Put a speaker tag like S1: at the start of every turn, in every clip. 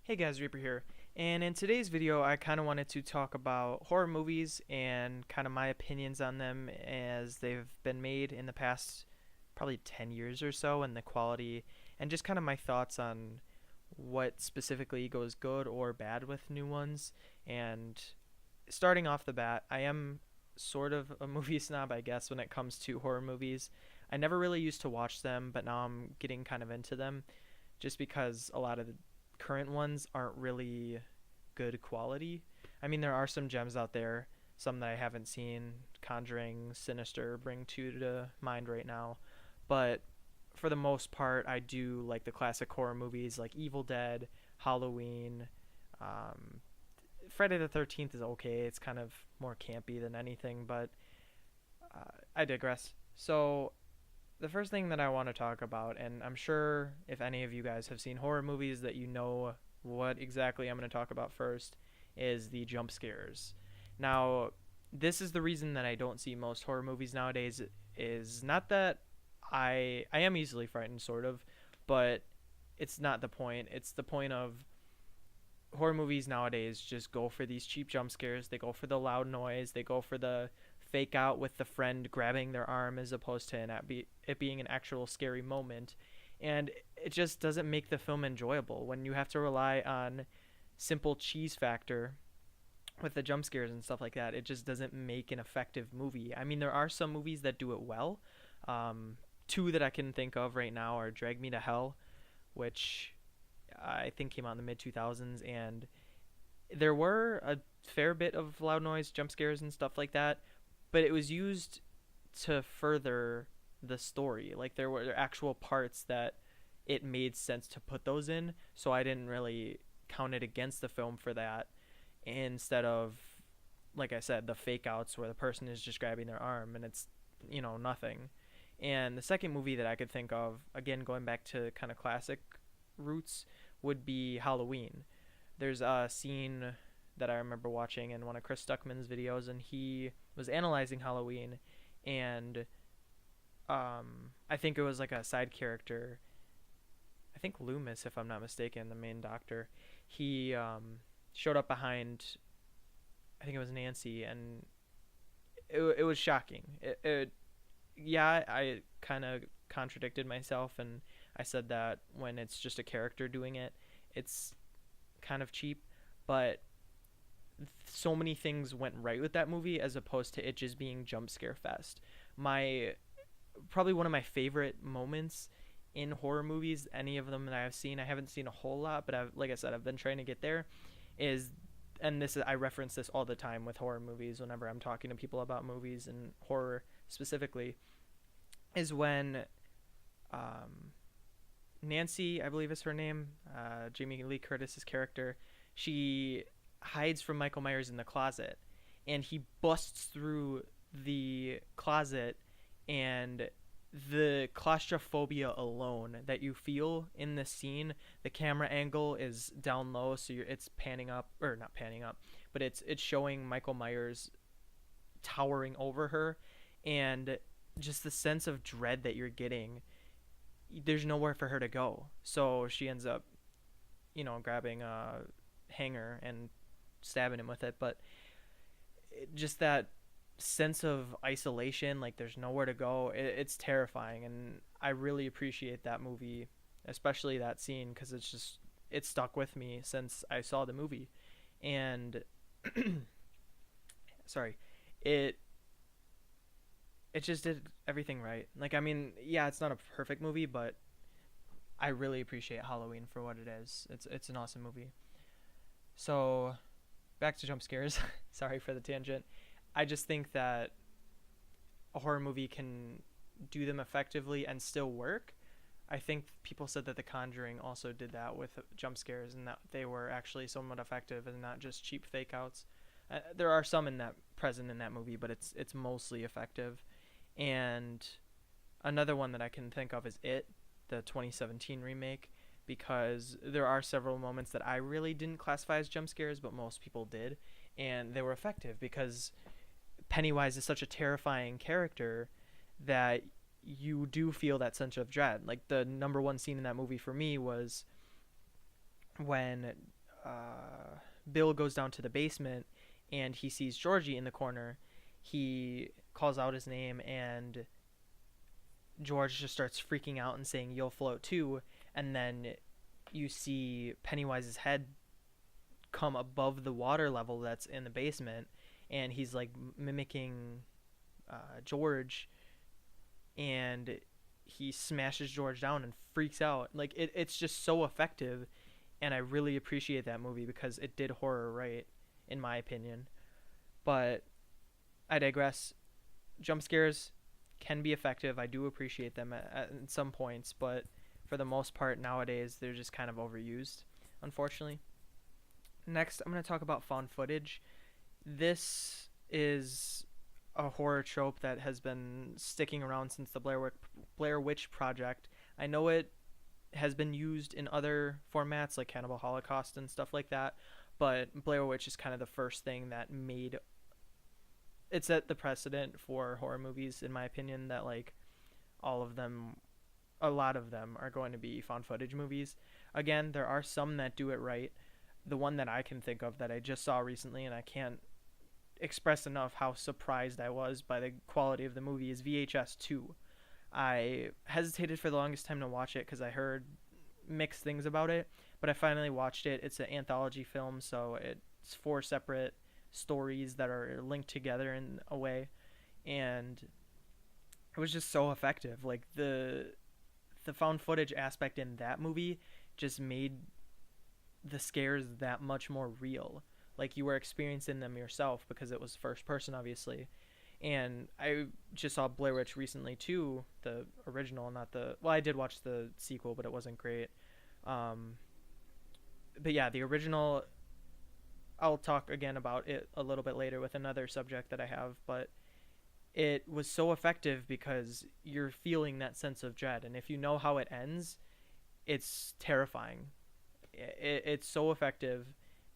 S1: Hey guys, Reaper here. And in today's video, I kind of wanted to talk about horror movies and kind of my opinions on them as they've been made in the past probably 10 years or so, and the quality, and just kind of my thoughts on what specifically goes good or bad with new ones. And starting off the bat, I am sort of a movie snob, I guess, when it comes to horror movies. I never really used to watch them, but now I'm getting kind of into them just because a lot of the current ones aren't really good quality. I mean, there are some gems out there, some that I haven't seen. Conjuring, Sinister bring two to mind right now. But for the most part, I do like the classic horror movies like Evil Dead, Halloween. Um, Friday the 13th is okay. It's kind of more campy than anything, but I digress. So, the first thing that I want to talk about, and I'm sure if any of you guys have seen horror movies that you know what exactly I'm going to talk about first, is the jump scares. Now, this is the reason that I don't see most horror movies nowadays, is not that I am easily frightened, sort of, but it's not the point. It's the point of horror movies nowadays just go for these cheap jump scares. They go for the loud noise. They go for the fake out with the friend grabbing their arm as opposed to it being an actual scary moment. And it just doesn't make the film enjoyable when you have to rely on simple cheese factor with the jump scares and stuff like that. It just doesn't make an effective movie. I mean, there are some movies that do it well. Two that I can think of right now are Drag Me to Hell, which I think came out in the mid 2000s, and there were a fair bit of loud noise, jump scares, and stuff like that, but it was used to further the story. Like there were actual parts that it made sense to put those in, so I didn't really count it against the film for that. Instead of, like I said, the fake outs where the person is just grabbing their arm and it's nothing. And the second movie that I could think of, again going back to kind of classic roots, would be Halloween. There's a scene that I remember watching in one of Chris Stuckman's videos, and he was analyzing Halloween, and I think it was like a side character. I think Loomis, if I'm not mistaken, the main doctor. He showed up behind, I think it was Nancy, and it was shocking. Yeah, I kind of contradicted myself, and I said that when it's just a character doing it, it's kind of cheap, but so many things went right with that movie as opposed to it just being jump scare fest. My Probably one of my favorite moments in horror movies, any of them that I've seen, I haven't seen a whole lot, but like I said, I've been trying to get there, is, and this is, I reference this all the time with horror movies whenever I'm talking to people about movies and horror specifically, is when Nancy, I believe is her name, Jamie Lee Curtis's character, she hides from Michael Myers in the closet, and he busts through the closet, and the claustrophobia alone that you feel in this scene, the camera angle is down low, so it's panning up, or not panning up, but it's showing Michael Myers towering over her, and just the sense of dread that you're getting. There's nowhere for her to go, so she ends up, grabbing a hanger and stabbing him with it. But just that sense of isolation, like there's nowhere to go, it's terrifying, and I really appreciate that movie, especially that scene, because it stuck with me since I saw the movie. And sorry, it just did everything right. Like, I mean, yeah, it's not a perfect movie, but I really appreciate Halloween for what it is. It's an awesome movie. So, back to jump scares. Sorry for the tangent. I just think that a horror movie can do them effectively and still work. I think people said that The Conjuring also did that with jump scares, and that they were actually somewhat effective and not just cheap fake outs. There are some in that present in that movie, but it's mostly effective. And another one that I can think of is It, the 2017 remake, because there are several moments that I really didn't classify as jump scares, but most people did, and they were effective because Pennywise is such a terrifying character that you do feel that sense of dread. Like, the number one scene in that movie for me was when Bill goes down to the basement and he sees Georgie in the corner, he calls out his name and George just starts freaking out and saying, "You'll float too." And then you see Pennywise's head come above the water level that's in the basement, and he's like mimicking George, and he smashes George down and freaks out. Like it's just so effective, and I really appreciate that movie because it did horror right, in my opinion. But I digress. Jump scares can be effective. I do appreciate them at some points, but for the most part nowadays they're just kind of overused, unfortunately. Next, I'm going to talk about found footage. This is a horror trope that has been sticking around since the Blair Witch Project. I know it has been used in other formats like Cannibal Holocaust and stuff like that, but Blair Witch is kind of the first thing that made it set the precedent for horror movies, in my opinion, that like all of them, a lot of them are going to be found footage movies. Again, there are some that do it right. The one that I can think of that I just saw recently, and I can't express enough how surprised I was by the quality of the movie, is VHS 2. I hesitated for the longest time to watch it because I heard mixed things about it, but I finally watched it. It's an anthology film, so it's 4 separate stories that are linked together in a way, and it was just so effective. Like the found footage aspect in that movie just made the scares that much more real. Like you were experiencing them yourself because it was first person, obviously. And I just saw Blair Witch recently too, the original, not the. Well, I did watch the sequel, but it wasn't great. But yeah, the original. I'll talk again about it a little bit later with another subject that I have, but it was so effective because you're feeling that sense of dread, and if you know how it ends, it's terrifying. It's so effective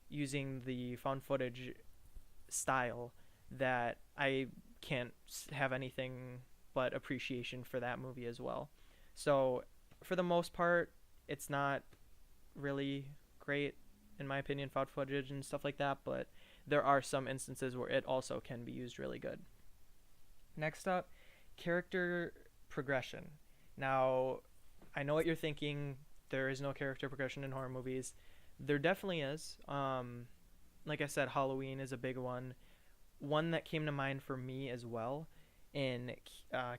S1: using the found footage style that I can't have anything but appreciation for that movie as well. So, for the most part, it's not really great, in my opinion, found footage and stuff like that, but there are some instances where it also can be used really good. Next up, character progression. Now, I know what you're thinking. There is no character progression in horror movies. There definitely is. Like I said, Halloween is a big one. One that came to mind for me as well in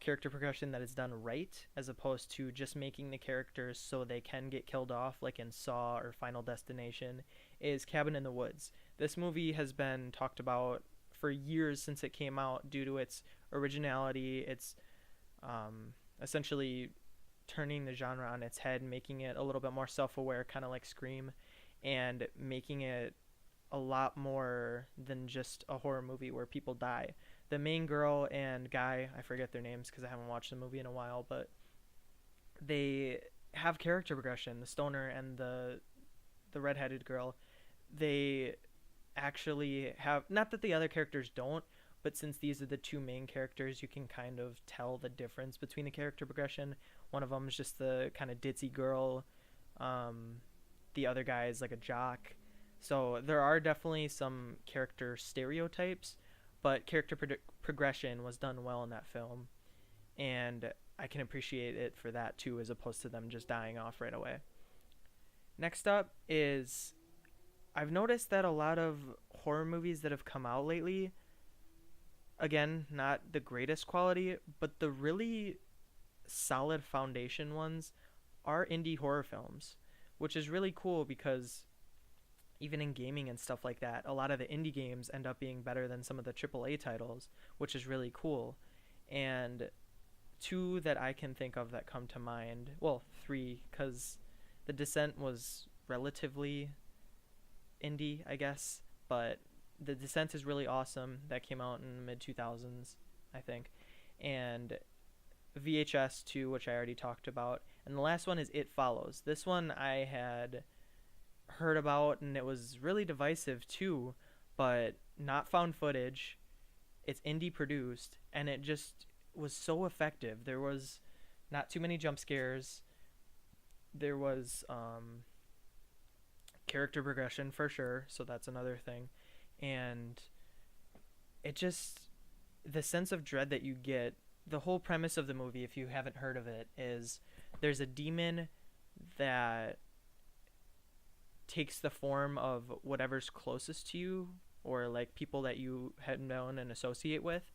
S1: character progression that is done right, as opposed to just making the characters so they can get killed off, like in Saw or Final Destination, is Cabin in the Woods. This movie has been talked about for years since it came out due to its originality, its essentially turning the genre on its head, making it a little bit more self-aware, kind of like Scream, and making it a lot more than just a horror movie where people die. The main girl and guy, I forget their names because I haven't watched the movie in a while, but they have character progression. The stoner and the redheaded girl, they actually have, not that the other characters don't, but since these are the 2 main characters, you can kind of tell the difference between the character progression. One of them is just the kind of ditzy girl. The other guy is like a jock. So there are definitely some character stereotypes, but character progression was done well in that film, and I can appreciate it for that too, as opposed to them just dying off right away. Next up is, I've noticed that a lot of horror movies that have come out lately, again, not the greatest quality, but the really solid foundation ones are indie horror films, which is really cool because even in gaming and stuff like that, a lot of the indie games end up being better than some of the AAA titles, which is really cool. And 2 that I can think of that come to mind, well, 3, because The Descent was relatively indie, I guess, but The Descent is really awesome. That came out in the mid-2000s, I think. And VHS 2, which I already talked about. And the last one is It Follows. This one I had heard about, and it was really divisive too, but not found footage. It's indie produced, and it just was so effective. There was not too many jump scares. There was character progression for sure, so that's another thing. And it just, the sense of dread that you get, the whole premise of the movie, if you haven't heard of it, is there's a demon that takes the form of whatever's closest to you, or like people that you had known and associate with.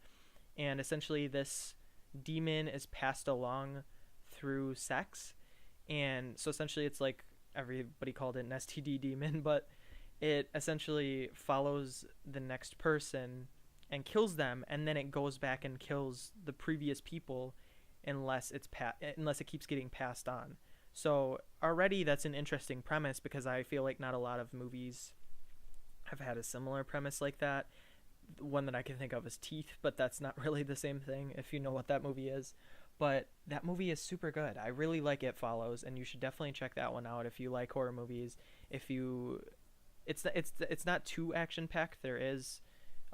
S1: And essentially this demon is passed along through sex. And so essentially it's like, everybody called it an STD demon, but it essentially follows the next person and kills them, and then it goes back and kills the previous people unless unless it keeps getting passed on. So already that's an interesting premise, because I feel like not a lot of movies have had a similar premise like that. One that I can think of is Teeth, but that's not really the same thing, if you know what that movie is. But that movie is super good. I really like It Follows, and you should definitely check that one out if you like horror movies. If you, it's not too action packed. There is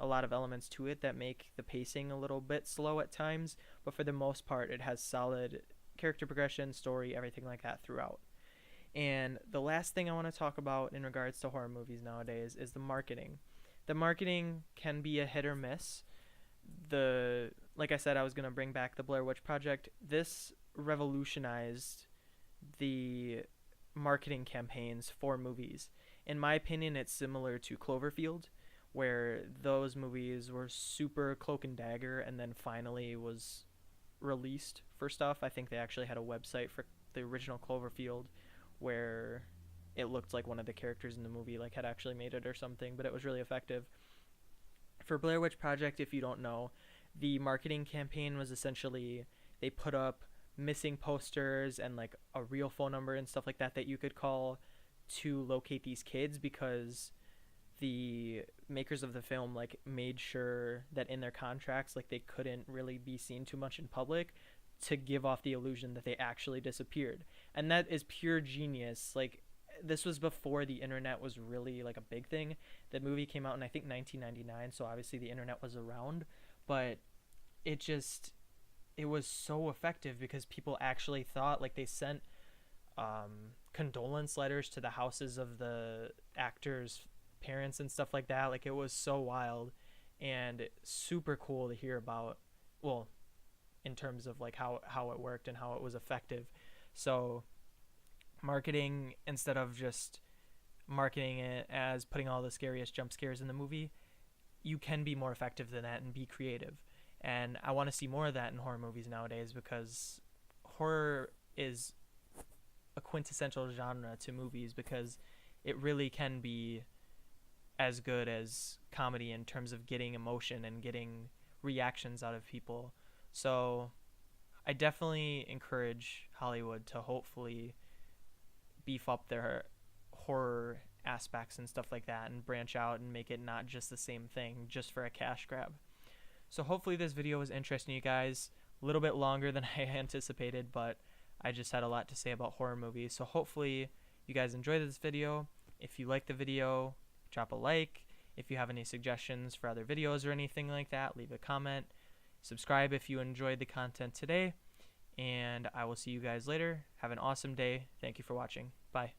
S1: a lot of elements to it that make the pacing a little bit slow at times, but for the most part it has solid character progression, story, everything like that throughout. And the last thing I want to talk about in regards to horror movies nowadays is the marketing. The marketing can be a hit or miss. Like I said, I was going to bring back the Blair Witch Project. This revolutionized the marketing campaigns for movies. In my opinion, it's similar to Cloverfield, where those movies were super cloak and dagger and then finally was released for stuff. I think they actually had a website for the original Cloverfield where it looked like one of the characters in the movie like had actually made it or something, but it was really effective. For Blair Witch Project, if you don't know, the marketing campaign was essentially they put up missing posters and like a real phone number and stuff like that that you could call to locate these kids, because the makers of the film like made sure that in their contracts like they couldn't really be seen too much in public, to give off the illusion that they actually disappeared. And that is pure genius. Like, this was before the internet was really like a big thing. The movie came out in I think 1999, so obviously the internet was around, but it was so effective because people actually thought, like, they sent condolence letters to the houses of the actors' parents and stuff like that. Like, it was so wild and super cool to hear about, well, in terms of like how it worked and how it was effective. So marketing, instead of just marketing it as putting all the scariest jump scares in the movie, you can be more effective than that and be creative. And I want to see more of that in horror movies nowadays, because horror is a quintessential genre to movies, because it really can be as good as comedy in terms of getting emotion and getting reactions out of people. So I definitely encourage Hollywood to hopefully beef up their horror aspects and stuff like that, and branch out and make it not just the same thing just for a cash grab. So hopefully this video was interesting to you guys. A little bit longer than I anticipated, but I just had a lot to say about horror movies. So hopefully you guys enjoyed this video. If you liked the video, drop a like. If you have any suggestions for other videos or anything like that, leave a comment. Subscribe if you enjoyed the content today, and I will see you guys later. Have an awesome day. Thank you for watching. Bye.